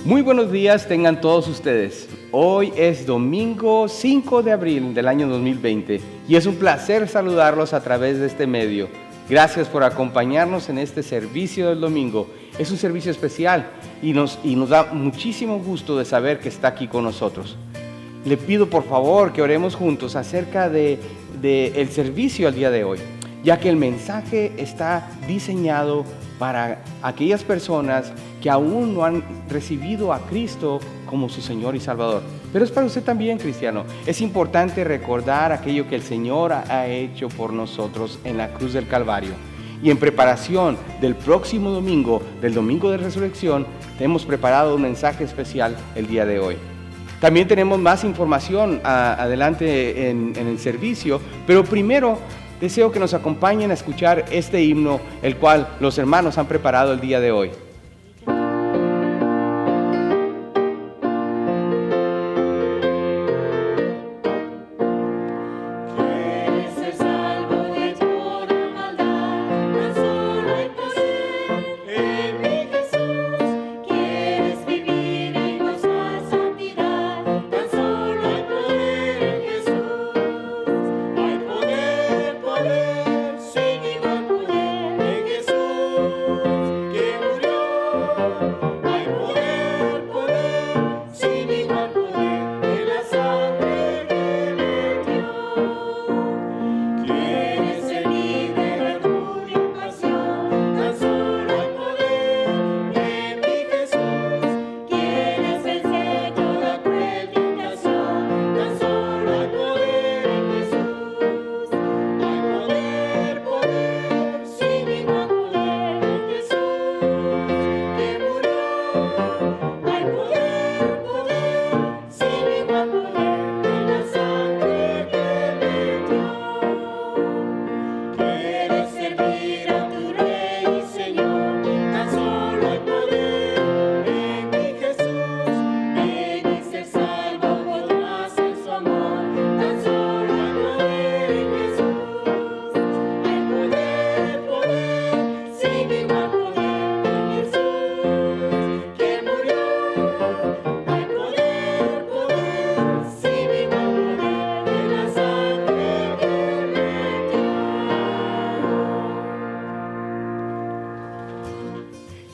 Muy buenos días tengan todos ustedes. Hoy es domingo 5 de abril del año 2020 y es un placer saludarlos a través de este medio. Gracias por acompañarnos en este servicio del domingo. Es un servicio especial y nos da muchísimo gusto de saber que está aquí con nosotros. Le pido por favor que oremos juntos acerca del servicio al día de hoy, ya que el mensaje está diseñado para aquellas personas que aún no han recibido a Cristo como su Señor y Salvador. Pero es para usted también, cristiano. Es importante recordar aquello que el Señor ha hecho por nosotros en la cruz del Calvario. Y en preparación del próximo domingo, del Domingo de Resurrección, hemos preparado un mensaje especial el día de hoy. También tenemos más información adelante en el servicio, pero primero deseo que nos acompañen a escuchar este himno, el cual los hermanos han preparado el día de hoy.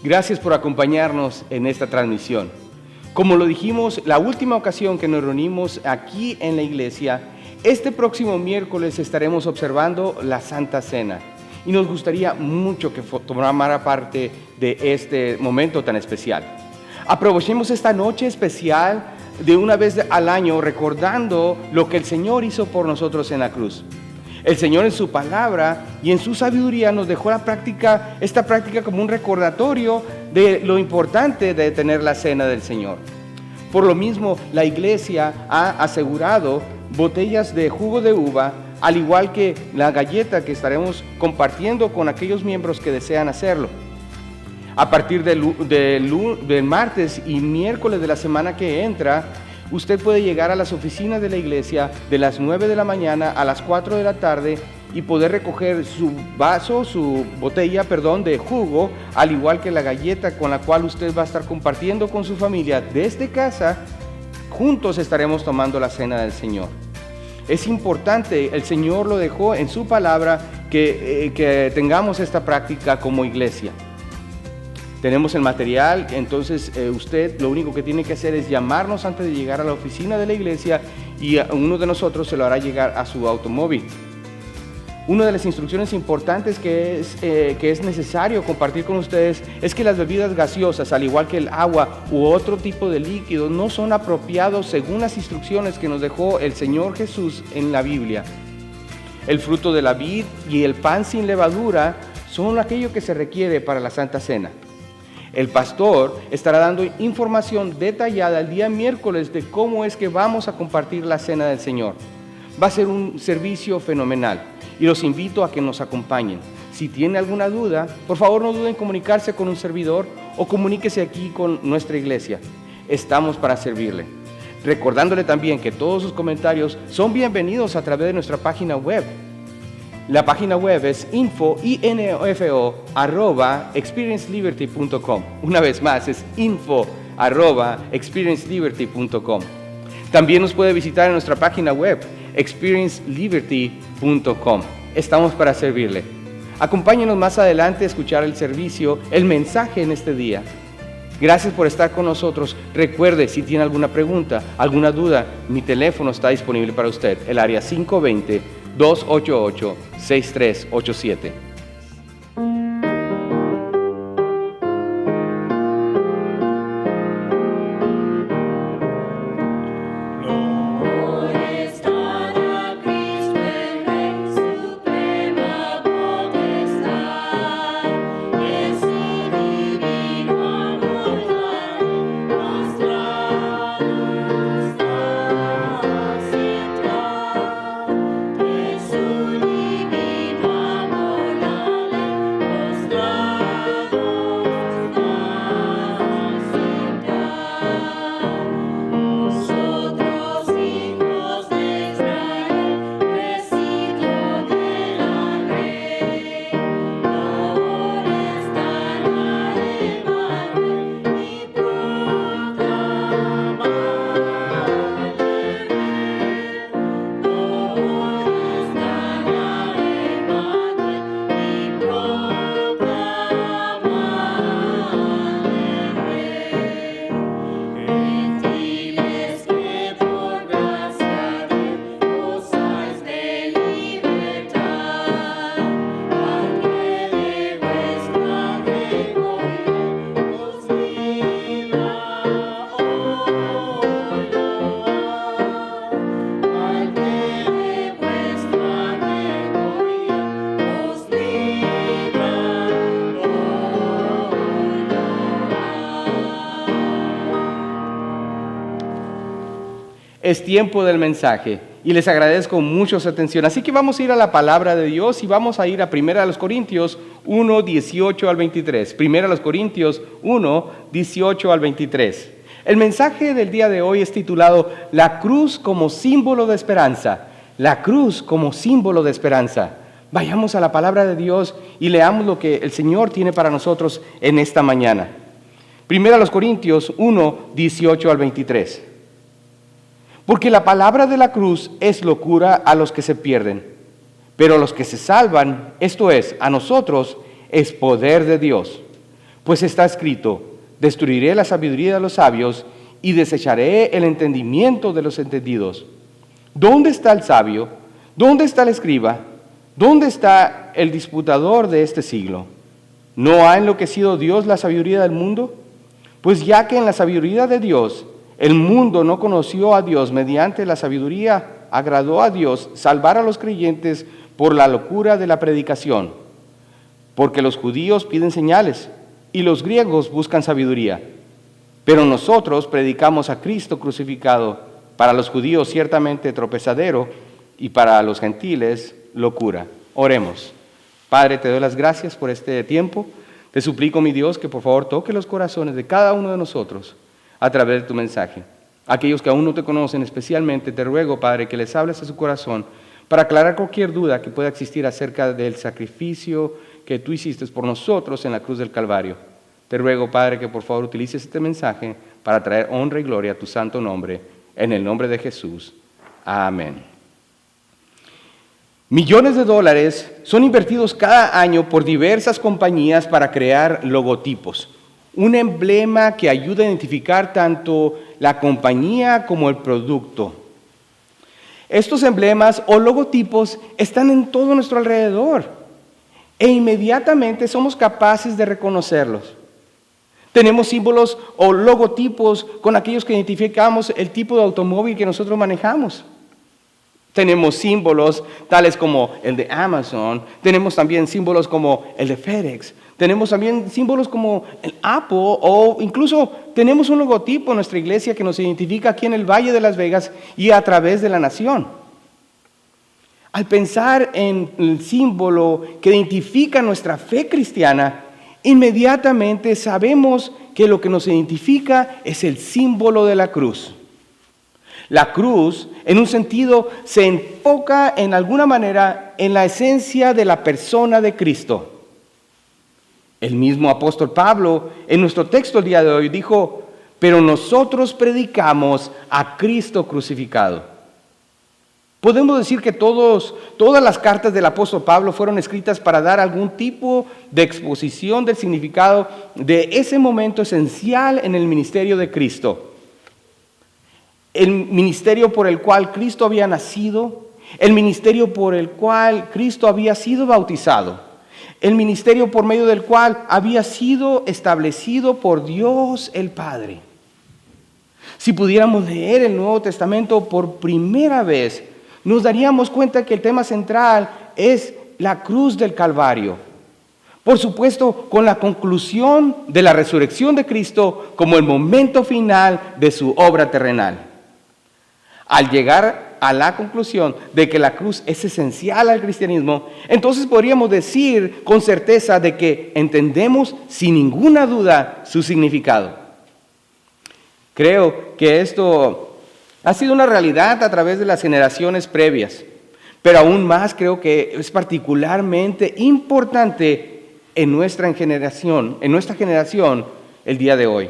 Gracias por acompañarnos en esta transmisión. Como lo dijimos, la última ocasión que nos reunimos aquí en la iglesia, este próximo miércoles estaremos observando la Santa Cena. Y nos gustaría mucho que tomara parte de este momento tan especial. Aprovechemos esta noche especial de una vez al año recordando lo que el Señor hizo por nosotros en la cruz. El Señor en su palabra y en su sabiduría nos dejó esta práctica como un recordatorio de lo importante de tener la cena del Señor. Por lo mismo, la iglesia ha asegurado botellas de jugo de uva, al igual que la galleta que estaremos compartiendo con aquellos miembros que desean hacerlo. A partir del martes y miércoles de la semana que entra, usted puede llegar a las oficinas de la iglesia de las 9 de la mañana a las 4 de la tarde y poder recoger su botella de jugo, al igual que la galleta con la cual usted va a estar compartiendo con su familia desde casa. Juntos estaremos tomando la cena del Señor. Es importante, el Señor lo dejó en su palabra, que tengamos esta práctica como iglesia. Tenemos el material, entonces usted lo único que tiene que hacer es llamarnos antes de llegar a la oficina de la iglesia y uno de nosotros se lo hará llegar a su automóvil. Una de las instrucciones importantes que es necesario compartir con ustedes es que las bebidas gaseosas, al igual que el agua u otro tipo de líquidos, no son apropiados según las instrucciones que nos dejó el Señor Jesús en la Biblia. El fruto de la vid y el pan sin levadura son aquello que se requiere para la Santa Cena. El pastor estará dando información detallada el día miércoles de cómo es que vamos a compartir la cena del Señor. Va a ser un servicio fenomenal y los invito a que nos acompañen. Si tiene alguna duda, por favor no duden en comunicarse con un servidor o comuníquese aquí con nuestra iglesia. Estamos para servirle. Recordándole también que todos sus comentarios son bienvenidos a través de nuestra página web. La página web es info@experienceliberty.com. Una vez más, es experienceliberty.com. También nos puede visitar en nuestra página web, experienceliberty.com. Estamos para servirle. Acompáñenos más adelante a escuchar el servicio, el mensaje en este día. Gracias por estar con nosotros. Recuerde, si tiene alguna pregunta, alguna duda, mi teléfono está disponible para usted. El área 520-288-6387. Es tiempo del mensaje y les agradezco mucho su atención. Así que vamos a ir a la palabra de Dios y vamos a ir a 1 Corintios 1, 18 al 23. 1 Corintios 1, 18 al 23. El mensaje del día de hoy es titulado La cruz como símbolo de esperanza. La cruz como símbolo de esperanza. Vayamos a la palabra de Dios y leamos lo que el Señor tiene para nosotros en esta mañana. 1 Corintios 1, 18 al 23. Porque la palabra de la cruz es locura a los que se pierden, pero a los que se salvan, esto es, a nosotros, es poder de Dios. Pues está escrito, destruiré la sabiduría de los sabios y desecharé el entendimiento de los entendidos. ¿Dónde está el sabio? ¿Dónde está el escriba? ¿Dónde está el disputador de este siglo? ¿No ha enloquecido Dios la sabiduría del mundo? Pues ya que en la sabiduría de Dios el mundo no conoció a Dios, mediante la sabiduría agradó a Dios salvar a los creyentes por la locura de la predicación. Porque los judíos piden señales y los griegos buscan sabiduría. Pero nosotros predicamos a Cristo crucificado, para los judíos ciertamente tropezadero y para los gentiles locura. Oremos. Padre, te doy las gracias por este tiempo. Te suplico, mi Dios, que por favor toque los corazones de cada uno de nosotros a través de tu mensaje. Aquellos que aún no te conocen especialmente, te ruego, Padre, que les hables a su corazón para aclarar cualquier duda que pueda existir acerca del sacrificio que tú hiciste por nosotros en la cruz del Calvario. Te ruego, Padre, que por favor utilices este mensaje para traer honra y gloria a tu santo nombre, en el nombre de Jesús. Amén. Millones de dólares son invertidos cada año por diversas compañías para crear logotipos. Un emblema que ayuda a identificar tanto la compañía como el producto. Estos emblemas o logotipos están en todo nuestro alrededor e inmediatamente somos capaces de reconocerlos. Tenemos símbolos o logotipos con aquellos que identificamos el tipo de automóvil que nosotros manejamos. Tenemos símbolos tales como el de Amazon, tenemos también símbolos como el de FedEx, tenemos también símbolos como el Apple o incluso tenemos un logotipo en nuestra iglesia que nos identifica aquí en el Valle de Las Vegas y a través de la nación. Al pensar en el símbolo que identifica nuestra fe cristiana, inmediatamente sabemos que lo que nos identifica es el símbolo de la cruz. La cruz, en un sentido, se enfoca en alguna manera en la esencia de la persona de Cristo. El mismo apóstol Pablo, en nuestro texto el día de hoy, dijo, pero nosotros predicamos a Cristo crucificado. Podemos decir que todas las cartas del apóstol Pablo fueron escritas para dar algún tipo de exposición del significado de ese momento esencial en el ministerio de Cristo. El ministerio por el cual Cristo había nacido, el ministerio por el cual Cristo había sido bautizado, el ministerio por medio del cual había sido establecido por Dios el Padre. Si pudiéramos leer el Nuevo Testamento por primera vez, nos daríamos cuenta que el tema central es la cruz del Calvario. Por supuesto, con la conclusión de la resurrección de Cristo como el momento final de su obra terrenal. Al llegar a la conclusión de que la cruz es esencial al cristianismo, entonces podríamos decir con certeza de que entendemos sin ninguna duda su significado. Creo que esto ha sido una realidad a través de las generaciones previas, pero aún más creo que es particularmente importante en nuestra generación el día de hoy.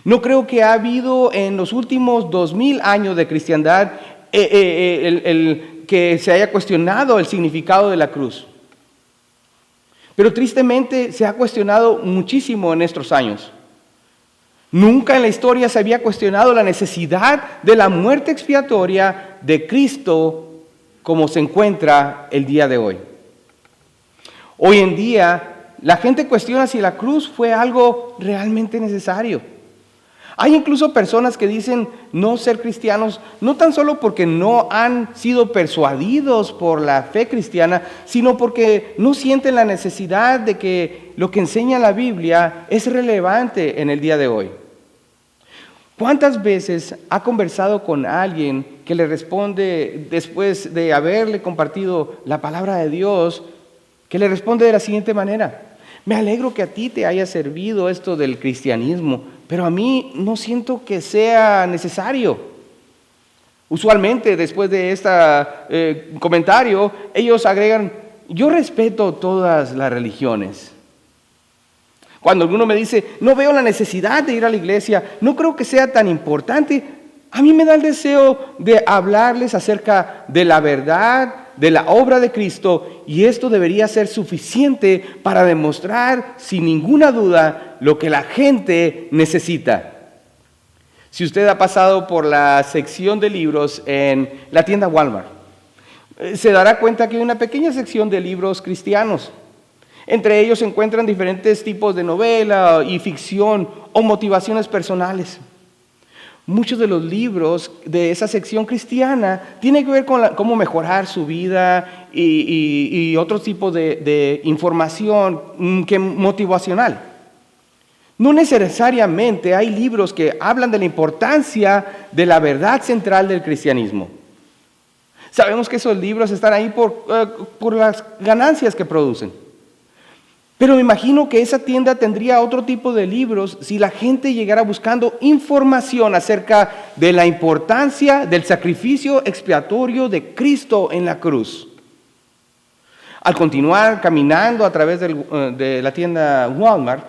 No creo que ha habido en los últimos 2000 años de cristiandad que se haya cuestionado el significado de la cruz. Pero tristemente se ha cuestionado muchísimo en estos años. Nunca en la historia se había cuestionado la necesidad de la muerte expiatoria de Cristo como se encuentra el día de hoy. Hoy en día la gente cuestiona si la cruz fue algo realmente necesario. Hay incluso personas que dicen no ser cristianos, no tan solo porque no han sido persuadidos por la fe cristiana, sino porque no sienten la necesidad de que lo que enseña la Biblia es relevante en el día de hoy. ¿Cuántas veces ha conversado con alguien que le responde después de haberle compartido la palabra de Dios, que le responde de la siguiente manera? Me alegro que a ti te haya servido esto del cristianismo, pero a mí no siento que sea necesario. Usualmente después de este comentario, ellos agregan, yo respeto todas las religiones. Cuando alguno me dice, no veo la necesidad de ir a la iglesia, no creo que sea tan importante, a mí me da el deseo de hablarles acerca de la verdad, de la obra de Cristo, y esto debería ser suficiente para demostrar sin ninguna duda lo que la gente necesita. Si usted ha pasado por la sección de libros en la tienda Walmart, se dará cuenta que hay una pequeña sección de libros cristianos. Entre ellos se encuentran diferentes tipos de novela y ficción o motivaciones personales. Muchos de los libros de esa sección cristiana tienen que ver con cómo mejorar su vida y otro tipo de información motivacional. No necesariamente hay libros que hablan de la importancia de la verdad central del cristianismo. Sabemos que esos libros están ahí por las ganancias que producen. Pero me imagino que esa tienda tendría otro tipo de libros si la gente llegara buscando información acerca de la importancia del sacrificio expiatorio de Cristo en la cruz. Al continuar caminando a través de la tienda Walmart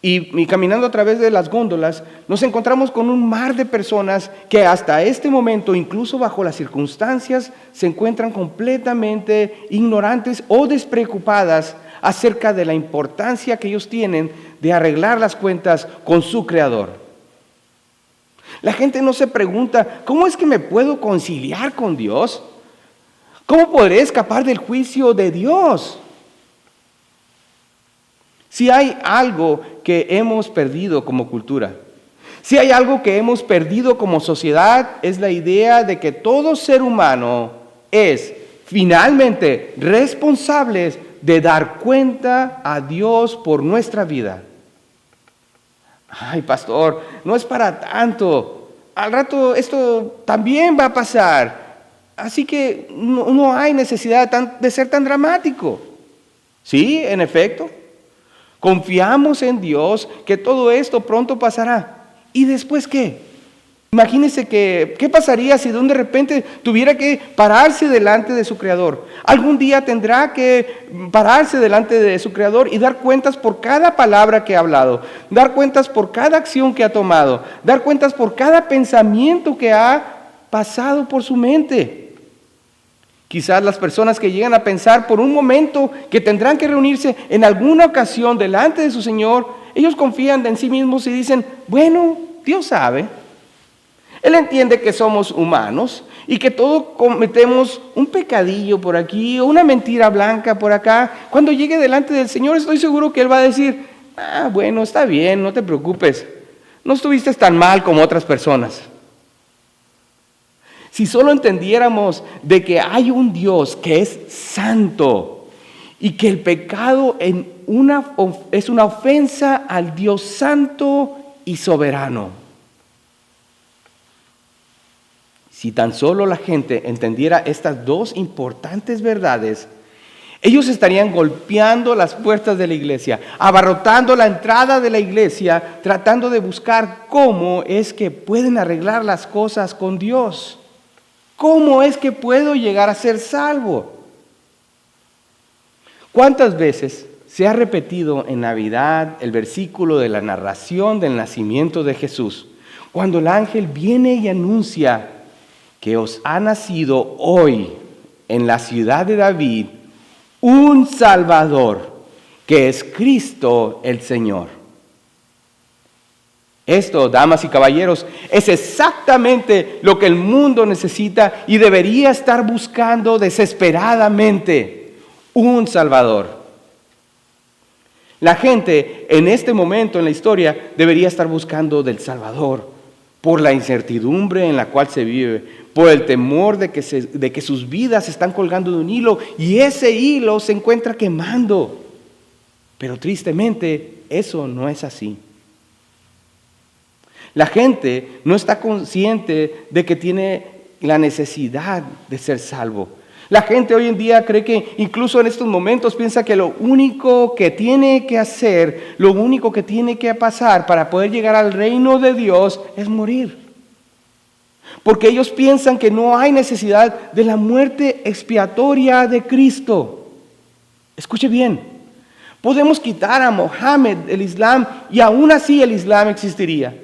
y caminando a través de las góndolas, nos encontramos con un mar de personas que hasta este momento, incluso bajo las circunstancias, se encuentran completamente ignorantes o despreocupadas acerca de la importancia que ellos tienen de arreglar las cuentas con su Creador. La gente no se pregunta, ¿cómo es que me puedo conciliar con Dios? ¿Cómo podré escapar del juicio de Dios? Si hay algo que hemos perdido como cultura, si hay algo que hemos perdido como sociedad, es la idea de que todo ser humano es finalmente responsable de dar cuenta a Dios por nuestra vida. Ay, pastor, no es para tanto. Al rato esto también va a pasar. Así que no hay necesidad de ser tan dramático. Sí, en efecto. Confiamos en Dios que todo esto pronto pasará. ¿Y después qué? Imagínese qué pasaría si de repente tuviera que pararse delante de su Creador. Algún día tendrá que pararse delante de su Creador y dar cuentas por cada palabra que ha hablado, dar cuentas por cada acción que ha tomado, dar cuentas por cada pensamiento que ha pasado por su mente. Quizás las personas que llegan a pensar por un momento que tendrán que reunirse en alguna ocasión delante de su Señor, ellos confían en sí mismos y dicen, bueno, Dios sabe. Él entiende que somos humanos y que todos cometemos un pecadillo por aquí o una mentira blanca por acá. Cuando llegue delante del Señor, estoy seguro que Él va a decir, bueno, está bien, no te preocupes. No estuviste tan mal como otras personas. Si solo entendiéramos de que hay un Dios que es santo y que el pecado es una ofensa al Dios santo y soberano. Si tan solo la gente entendiera estas dos importantes verdades, ellos estarían golpeando las puertas de la iglesia, abarrotando la entrada de la iglesia, tratando de buscar cómo es que pueden arreglar las cosas con Dios. ¿Cómo es que puedo llegar a ser salvo? ¿Cuántas veces se ha repetido en Navidad el versículo de la narración del nacimiento de Jesús? Cuando el ángel viene y anuncia que os ha nacido hoy en la ciudad de David un Salvador, que es Cristo el Señor. Esto, damas y caballeros, es exactamente lo que el mundo necesita y debería estar buscando desesperadamente, un Salvador. La gente en este momento en la historia debería estar buscando del Salvador por la incertidumbre en la cual se vive, por el temor de que sus vidas se están colgando de un hilo y ese hilo se encuentra quemando. Pero tristemente eso no es así. La gente no está consciente de que tiene la necesidad de ser salvo. La gente hoy en día cree que incluso en estos momentos piensa que lo único que tiene que hacer, lo único que tiene que pasar para poder llegar al reino de Dios es morir. Porque ellos piensan que no hay necesidad de la muerte expiatoria de Cristo. Escuche bien, podemos quitar a Mohammed del Islam y aún así el Islam existiría.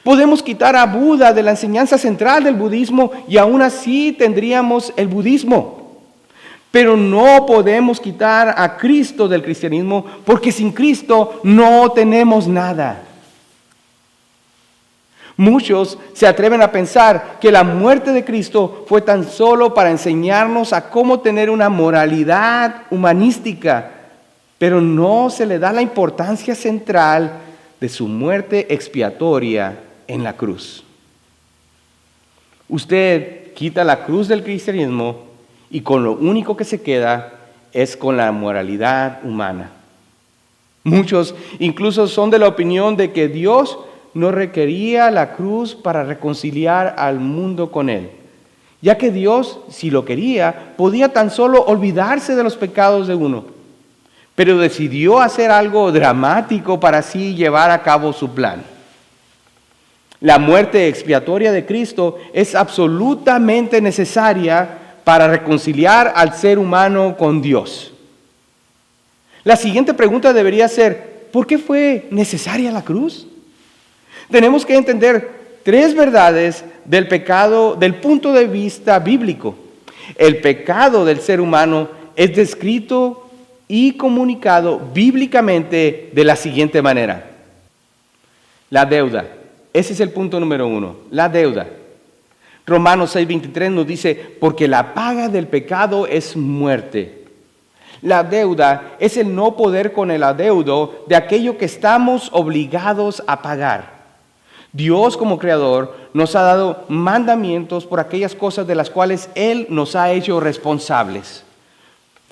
Podemos quitar a Buda de la enseñanza central del budismo y aún así tendríamos el budismo. Pero no podemos quitar a Cristo del cristianismo porque sin Cristo no tenemos nada. Muchos se atreven a pensar que la muerte de Cristo fue tan solo para enseñarnos a cómo tener una moralidad humanística, pero no se le da la importancia central de su muerte expiatoria en la cruz. Usted quita la cruz del cristianismo y con lo único que se queda es con la moralidad humana. Muchos incluso son de la opinión de que Dios no requería la cruz para reconciliar al mundo con Él, ya que Dios, si lo quería, podía tan solo olvidarse de los pecados de uno, pero decidió hacer algo dramático para así llevar a cabo su plan. La muerte expiatoria de Cristo es absolutamente necesaria para reconciliar al ser humano con Dios. La siguiente pregunta debería ser, ¿por qué fue necesaria la cruz? Tenemos que entender tres verdades del pecado del punto de vista bíblico. El pecado del ser humano es descrito y comunicado bíblicamente de la siguiente manera. La deuda. Ese es el punto número 1, la deuda. Romanos 6:23 nos dice, porque la paga del pecado es muerte. La deuda es el no poder con el adeudo de aquello que estamos obligados a pagar. Dios como creador nos ha dado mandamientos por aquellas cosas de las cuales Él nos ha hecho responsables.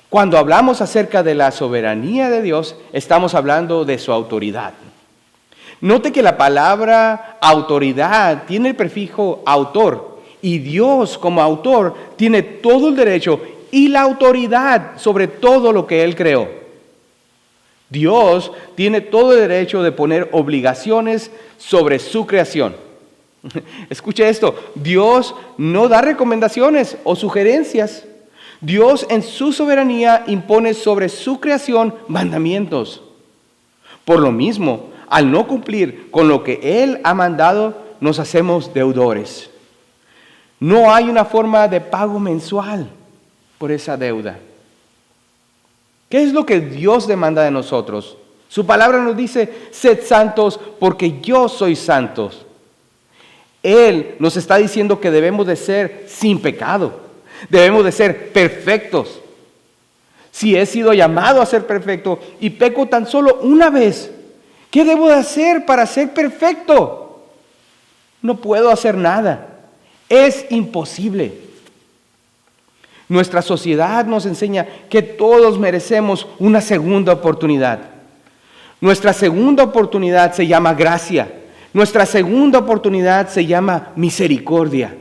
Cuando hablamos acerca de la soberanía de Dios, estamos hablando de su autoridad. Note que la palabra autoridad tiene el prefijo autor y Dios como autor tiene todo el derecho y la autoridad sobre todo lo que Él creó. Dios tiene todo el derecho de poner obligaciones sobre su creación. Escuche esto, Dios no da recomendaciones o sugerencias. Dios en su soberanía impone sobre su creación mandamientos. Por lo mismo, al no cumplir con lo que Él ha mandado, nos hacemos deudores. No hay una forma de pago mensual por esa deuda. ¿Qué es lo que Dios demanda de nosotros? Su palabra nos dice, sed santos porque yo soy santo. Él nos está diciendo que debemos de ser sin pecado. Debemos de ser perfectos. Si he sido llamado a ser perfecto y peco tan solo una vez, ¿qué debo de hacer para ser perfecto? No puedo hacer nada. Es imposible. Nuestra sociedad nos enseña que todos merecemos una segunda oportunidad. Nuestra segunda oportunidad se llama gracia. Nuestra segunda oportunidad se llama misericordia.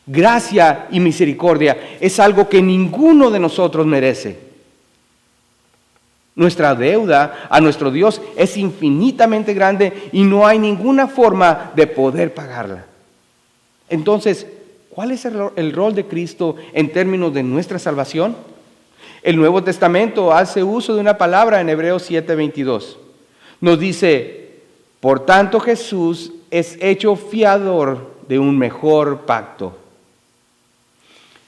Gracia y misericordia es algo que ninguno de nosotros merece. Nuestra deuda a nuestro Dios es infinitamente grande y no hay ninguna forma de poder pagarla. Entonces, ¿cuál es el rol de Cristo en términos de nuestra salvación? El Nuevo Testamento hace uso de una palabra en Hebreos 7:22. Nos dice, por tanto Jesús es hecho fiador de un mejor pacto.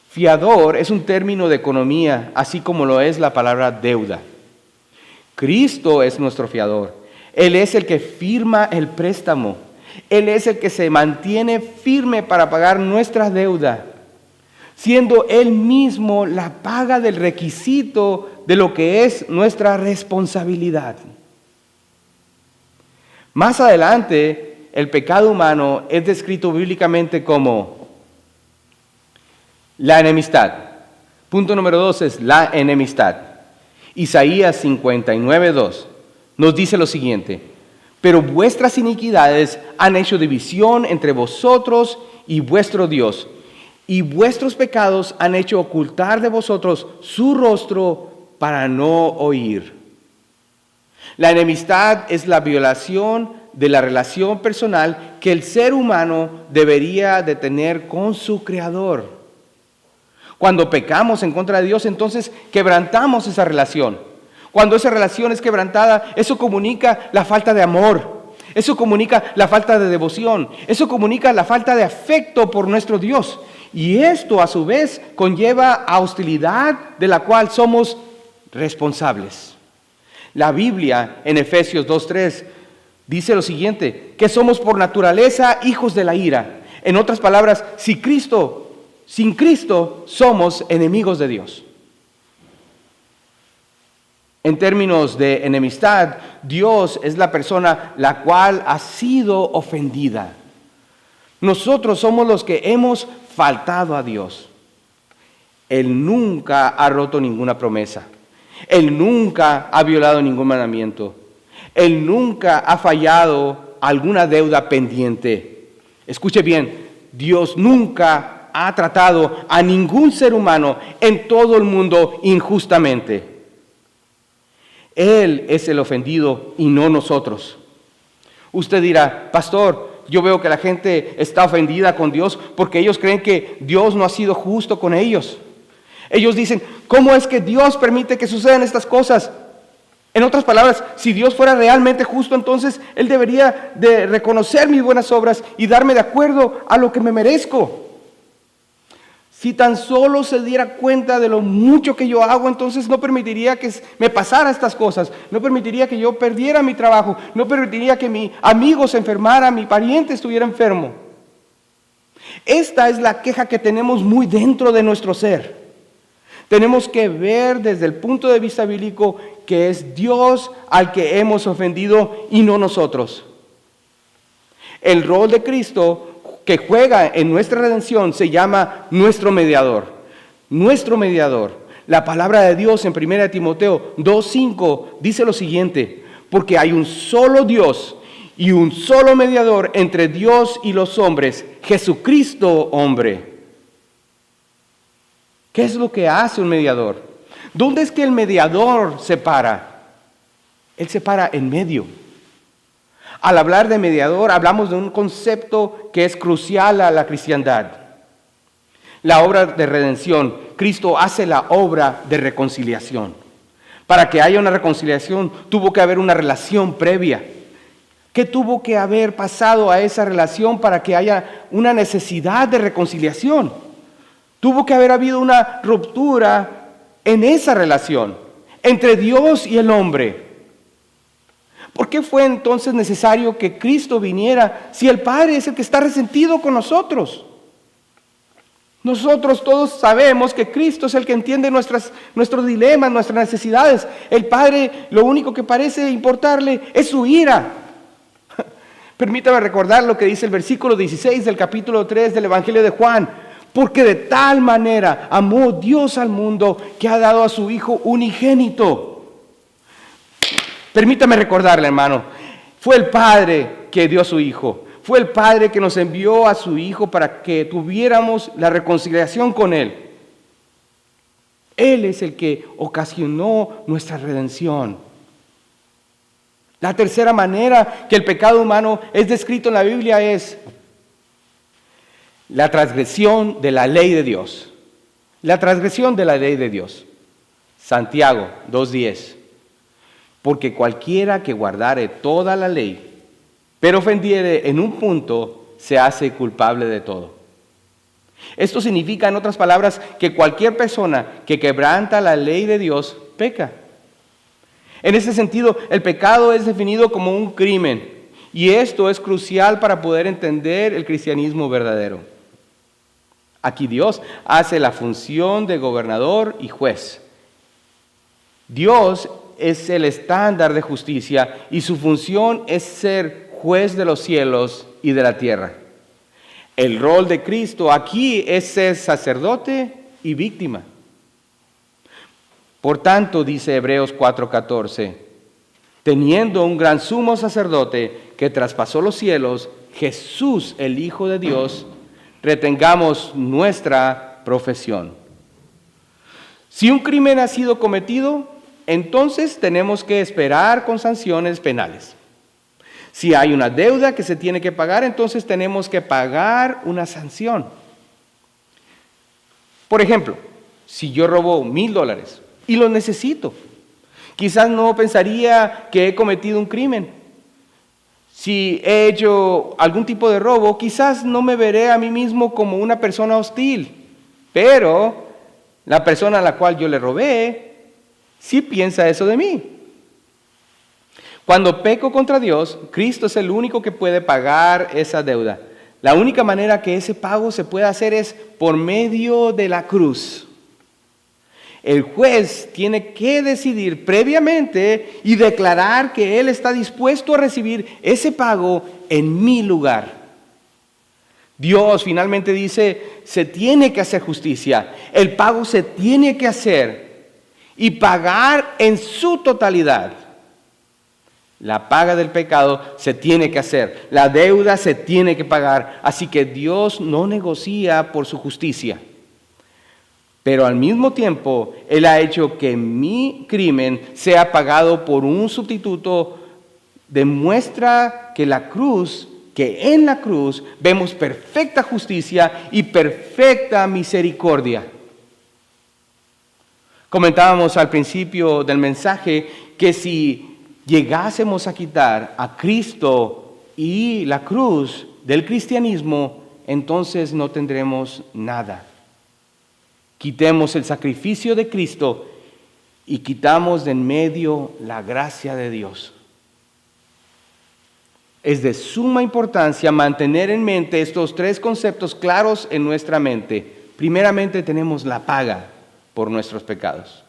Fiador es un término de economía, así como lo es la palabra deuda. Cristo es nuestro fiador. Él es el que firma el préstamo. Él es el que se mantiene firme para pagar nuestra deuda, siendo Él mismo la paga del requisito de lo que es nuestra responsabilidad. Más adelante, el pecado humano es descrito bíblicamente como la enemistad. Punto número 2 es la enemistad. Isaías 59:2 nos dice lo siguiente: pero vuestras iniquidades han hecho división entre vosotros y vuestro Dios, y vuestros pecados han hecho ocultar de vosotros su rostro para no oír. La enemistad es la violación de la relación personal que el ser humano debería de tener con su Creador. Cuando pecamos en contra de Dios, entonces quebrantamos esa relación. Cuando esa relación es quebrantada, eso comunica la falta de amor. Eso comunica la falta de devoción. Eso comunica la falta de afecto por nuestro Dios. Y esto a su vez conlleva a hostilidad de la cual somos responsables. La Biblia en Efesios 2:3 dice lo siguiente, que somos por naturaleza hijos de la ira. En otras palabras, sin Cristo somos enemigos de Dios. En términos de enemistad, Dios es la persona la cual ha sido ofendida. Nosotros somos los que hemos faltado a Dios. Él nunca ha roto ninguna promesa. Él nunca ha violado ningún mandamiento. Él nunca ha fallado alguna deuda pendiente. Escuche bien, Dios nunca ha tratado a ningún ser humano en todo el mundo injustamente. Él es el ofendido y no nosotros. Usted dirá, pastor, yo veo que la gente está ofendida con Dios porque ellos creen que Dios no ha sido justo con ellos. Ellos dicen, ¿cómo es que Dios permite que sucedan estas cosas? En otras palabras, si Dios fuera realmente justo, entonces Él debería de reconocer mis buenas obras y darme de acuerdo a lo que me merezco. Si tan solo se diera cuenta de lo mucho que yo hago, entonces no permitiría que me pasara estas cosas. No permitiría que yo perdiera mi trabajo. No permitiría que mi amigo se enfermara, mi pariente estuviera enfermo. Esta es la queja que tenemos muy dentro de nuestro ser. Tenemos que ver desde el punto de vista bíblico que es Dios al que hemos ofendido y no nosotros. El rol de Cristo que juega en nuestra redención se llama nuestro mediador. Nuestro mediador. La palabra de Dios en 1 Timoteo 2:5 dice lo siguiente: porque hay un solo Dios y un solo mediador entre Dios y los hombres, Jesucristo hombre. ¿Qué es lo que hace un mediador? ¿Dónde es que el mediador se para? Él se para en medio. Al hablar de mediador, hablamos de un concepto que es crucial a la cristiandad. La obra de redención. Cristo hace la obra de reconciliación. Para que haya una reconciliación, tuvo que haber una relación previa. ¿Qué tuvo que haber pasado a esa relación para que haya una necesidad de reconciliación? Tuvo que haber habido una ruptura en esa relación entre Dios y el hombre. ¿Por qué fue entonces necesario que Cristo viniera si el Padre es el que está resentido con nosotros? Nosotros todos sabemos que Cristo es el que entiende nuestros dilemas, nuestras necesidades. El Padre, lo único que parece importarle es su ira. Permítame recordar lo que dice el versículo 16 del capítulo 3 del Evangelio de Juan. Porque de tal manera amó Dios al mundo que ha dado a su Hijo unigénito. Permítame recordarle, hermano, fue el Padre que dio a su Hijo. Fue el Padre que nos envió a su Hijo para que tuviéramos la reconciliación con Él. Él es el que ocasionó nuestra redención. La tercera manera que el pecado humano es descrito en la Biblia es la transgresión de la ley de Dios. La transgresión de la ley de Dios. Santiago 2:10. Porque cualquiera que guardare toda la ley, pero ofendiere en un punto, se hace culpable de todo. Esto significa, en otras palabras, que cualquier persona que quebranta la ley de Dios peca. En ese sentido, el pecado es definido como un crimen, y esto es crucial para poder entender el cristianismo verdadero. Aquí Dios hace la función de gobernador y juez. Dios es el estándar de justicia y su función es ser juez de los cielos y de la tierra. El rol de Cristo aquí es ser sacerdote y víctima. Por tanto, dice Hebreos 4:14, teniendo un gran sumo sacerdote que traspasó los cielos, Jesús, el Hijo de Dios, retengamos nuestra profesión. Si un crimen ha sido cometido, entonces tenemos que esperar con sanciones penales. Si hay una deuda que se tiene que pagar, entonces tenemos que pagar una sanción. Por ejemplo, si yo robo $1,000 y lo necesito, quizás no pensaría que he cometido un crimen. Si he hecho algún tipo de robo, quizás no me veré a mí mismo como una persona hostil, pero la persona a la cual yo le robé sí piensa eso de mí. Cuando peco contra Dios, Cristo es el único que puede pagar esa deuda. La única manera que ese pago se puede hacer es por medio de la cruz. El juez tiene que decidir previamente y declarar que él está dispuesto a recibir ese pago en mi lugar. Dios finalmente dice, se tiene que hacer justicia. El pago se tiene que hacer y pagar en su totalidad. La paga del pecado se tiene que hacer. La deuda se tiene que pagar. Así que Dios no negocia por su justicia. Pero al mismo tiempo, Él ha hecho que mi crimen sea pagado por un sustituto. Demuestra que en la cruz vemos perfecta justicia y perfecta misericordia. Comentábamos al principio del mensaje que si llegásemos a quitar a Cristo y la cruz del cristianismo, entonces no tendremos nada. Quitemos el sacrificio de Cristo y quitamos de en medio la gracia de Dios. Es de suma importancia mantener en mente estos tres conceptos claros en nuestra mente. Primeramente tenemos la paga por nuestros pecados.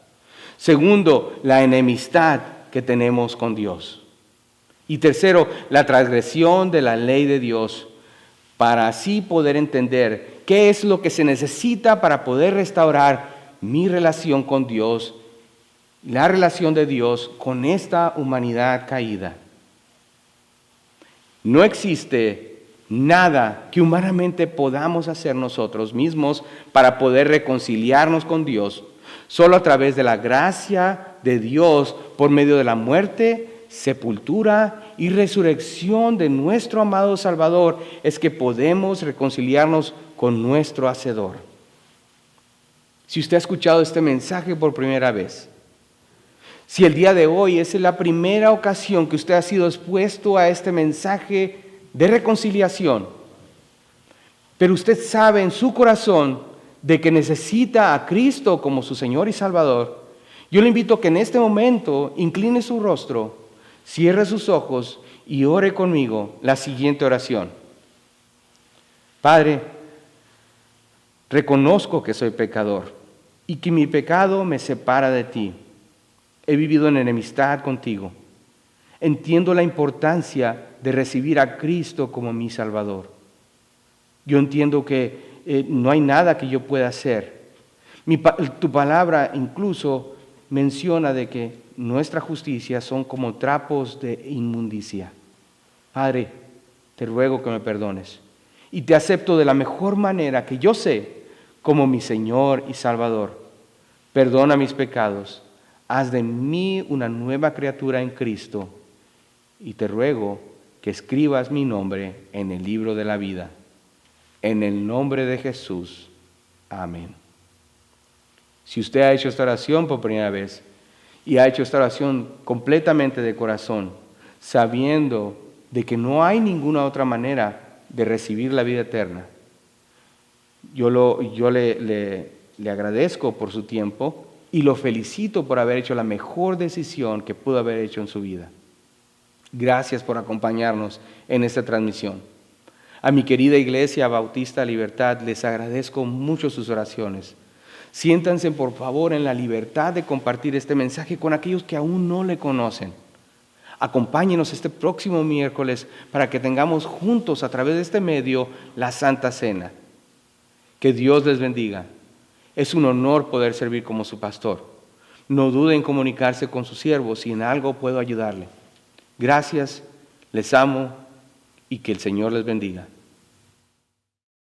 Segundo, la enemistad que tenemos con Dios. Y tercero, la transgresión de la ley de Dios, para así poder entender qué es lo que se necesita para poder restaurar mi relación con Dios, la relación de Dios con esta humanidad caída. No existe nada que humanamente podamos hacer nosotros mismos para poder reconciliarnos con Dios, solo a través de la gracia de Dios por medio de la muerte, sepultura y resurrección de nuestro amado Salvador es que podemos reconciliarnos con nuestro Hacedor. Si usted ha escuchado este mensaje por primera vez, si el día de hoy es la primera ocasión que usted ha sido expuesto a este mensaje de reconciliación, pero usted sabe en su corazón de que necesita a Cristo como su Señor y Salvador, yo le invito a que en este momento incline su rostro, cierre sus ojos y ore conmigo la siguiente oración. Padre, reconozco que soy pecador y que mi pecado me separa de ti. He vivido en enemistad contigo. Entiendo la importancia de recibir a Cristo como mi Salvador. Yo entiendo que no hay nada que yo pueda hacer. Tu palabra incluso menciona de que nuestra justicia son como trapos de inmundicia. Padre, te ruego que me perdones y te acepto de la mejor manera que yo sé como mi Señor y Salvador. Perdona mis pecados. Haz de mí una nueva criatura en Cristo y te ruego que escribas mi nombre en el libro de la vida. En el nombre de Jesús. Amén. Si usted ha hecho esta oración por primera vez y ha hecho esta oración completamente de corazón, sabiendo de que no hay ninguna otra manera de recibir la vida eterna, yo le agradezco por su tiempo y lo felicito por haber hecho la mejor decisión que pudo haber hecho en su vida. Gracias por acompañarnos en esta transmisión. A mi querida Iglesia Bautista Libertad les agradezco mucho sus oraciones. Siéntanse por favor en la libertad de compartir este mensaje con aquellos que aún no le conocen. Acompáñenos este próximo miércoles para que tengamos juntos a través de este medio la Santa Cena. Que Dios les bendiga. Es un honor poder servir como su pastor. No dude en comunicarse con sus siervos si en algo puedo ayudarle. Gracias, les amo y que el Señor les bendiga.